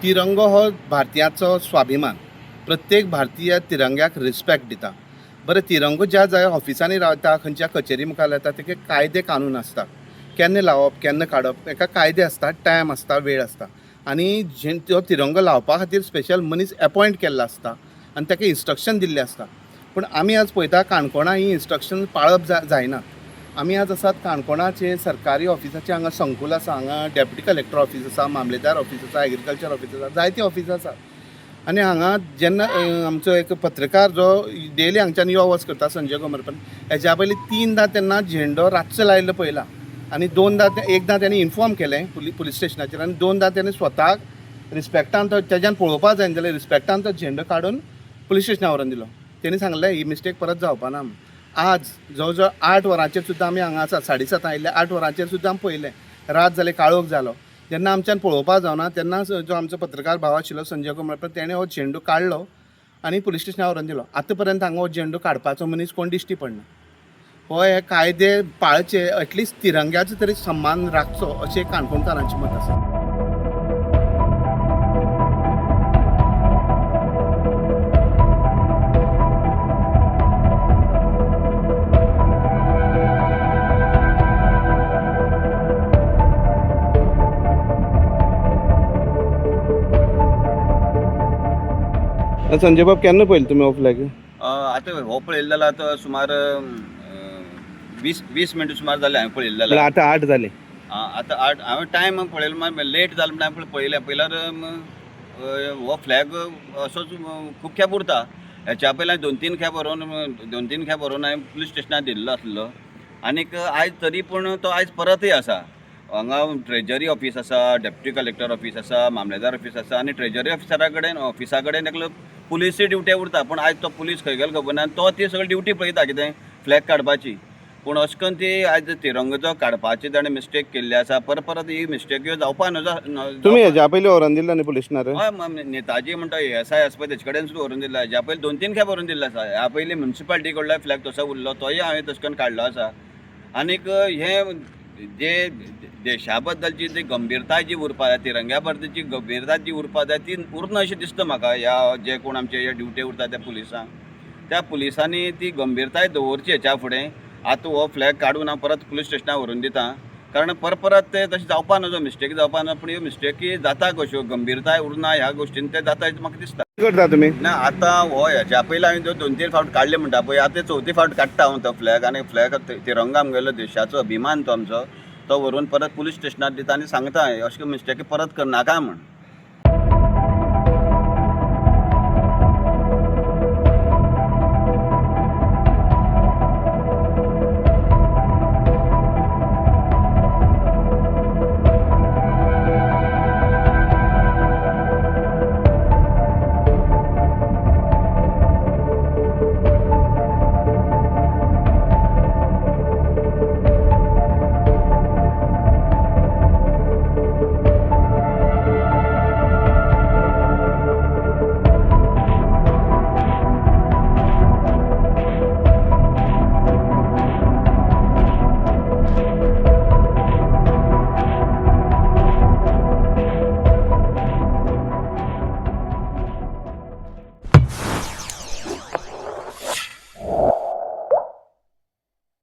तिरंगो हो भारतीयाचो स्वाभिमान. प्रत्येक भारतीय तिरंग्याक रिस्पेक्ट दिता. बरें, तिरंगो ज्या जाग्यार ऑफिसांनी रावता, खंयच्या कचेरी मुखार येता, तेका कायदे कानून आसता. केन्ना लावप, केन्ना काडप, हेका कायदे आसता, टायम आसता, वेळ आसता. आनी तो तिरंगो लावपा खातीर स्पेशल मनीस अपॉयंट केल्लो आसता आनी ताका इन्स्ट्रक्शन दिल्लें आसता. पूण आमी आज पळयता काणकोणा ही इन्स्ट्रक्शन पाळप जायना. आमी आज आसात काणकोणाचे सरकारी ऑफिसाचे हांगा संकुल आसा. हांगा डेप्युटी कलेक्टर ऑफिस आसा, मामलेदार ऑफिस आसा, एग्रीकल्चर ऑफिस आसा, जायती ऑफिसां आसा. आनी हांगा जेन्ना आमचो एक पत्रकार जो डेली हांगच्यान यो वच करता, संजय गोमरपन, हेज्या पयलीं 3दां तेन्ना झेंडो रातचो लायिल्लो पळयला. आनी एकदां तेणी इन्फॉर्म केलें पुलीस स्टेशनाचेर, आनी 2दां तेणी स्वताक रिस्पेक्टान तेज्यान पळोवपा जाय जाल्यार रिस्पेक्टान तो झेंडो काडून पुलीस स्टेशनार व्हरून दिलो. तेणी सांगलें ही मिस्टेक परत जावपा ना. आज जवळ जवळ 8 वरांचेर सुद्दां आमी हांगा आसा. 7:30 आयिल्ले, 8 वरांचेर सुद्दां आमी पळयलें. रात जाले, काळोख जालो. जेन्ना आमच्यान पळोवपा जावना तेन्ना जो आमचो पत्रकार भाव आशिल्लो संजय गोमरपन, तेणें हो झेंडो काडलो आनी पुलीस स्टेशनार व्हरून दिलो. आतां पर्यंत हांगा हो झेंडो काडपाचो मनीस कोण दिश्टी पडना. हो हे कायदे पाळचे, एटलिस्ट तिरंग्याचो तरी सन्मान राखचो, अशें काणकोणकारांचें मत आसा. संजय बाब, केन्ना पळयलें तुमी हो फ्लॅग? आतां हो पळयल्लो आतां सुमार 20 मिनटां सुमार जाले हांवें पळयल्लो. आतां 8 जाले. आतां 8 हांवें टायम पळयलो, मागीर लेट जालो म्हणून हांवें पळयलें. पयल्यार हो फ्लॅग असोच खूब खेप उरता. हेच्या पयलीं 2-3 खेप व्हरून हांवें पुलीस स्टेशनार दिल्लो आसलो. आनीक आयज तरी पूण तो आयज परतय आसा. हांगा ट्रेजरी ऑफिस आसा, डेप्युटी कलेक्टर ऑफिस आसा, मामलेदार ऑफिस आसा, आनी ट्रेजरी ऑफिसा कडेन एकलो पुलीसची ड्युटी उरता. पूण आयज तो पुलीस खंय गेलो खबर ना. तो ती सगळी ड्युटी पळयता कितें फ्लॅग काडपाची. पूण अशें करून ती आयज तिरंगो जो काडपाची ताणें मिस्टेक केल्ली आसा. परत ही मिस्टेक जावपा न्हू. तुमी हेज्या पयलीं व्हरून दिल्लो न्ही पुलीस स्टेशनार? हय, नेताजी म्हणटा ASI आसा पळय तेजे कडेन सुद्दां व्हरून दिला. हेज्या पयलीं 2-3 खेप व्हरून दिल्लो आसा. ह्या पयलीं म्युन्सिपाल्टी कडलो फ्लॅग तसो उरलो, तोय हांवें तशें करून काडलो आसा. आनीक हे जे देशा बद्दलची जी गंभीरताय जी उरपा जाय, तिरंग्या बद्दलची गंभीरताय जी उरपा जाय, ती उरना अशें दिसता म्हाका. ह्या जे कोण आमचे हे ड्युटी उरता त्या पुलिसांनी ती गंभीरताय दवरची हेच्या फुडें. आतां हो फ्लॅग काडून हांव परत पुलीस स्टेशनार व्हरून दिता. कारण परत ते तशें जावपा नजो, मिस्टेक जावपा ना. पूण ह्यो मिस्टेकी जाता कश्यो, गंभीरताय उरना ह्या गोश्टीन ते जाता अशें म्हाका दिसता. करता तुमी ना आतां हो हेच्या पयलीं हांवें 2-3 फावट काडले म्हणटा पळय, आतां 4थी फावट काडटा हांव तो फ्लॅग. आनी फ्लॅग तिरंगा आमगेलो देशाचो अभिमान तो आमचो, तो व्हरून परत पुलीस स्टेशनार दिता आनी सांगता अशें मिस्टेकी परत करनाका म्हण.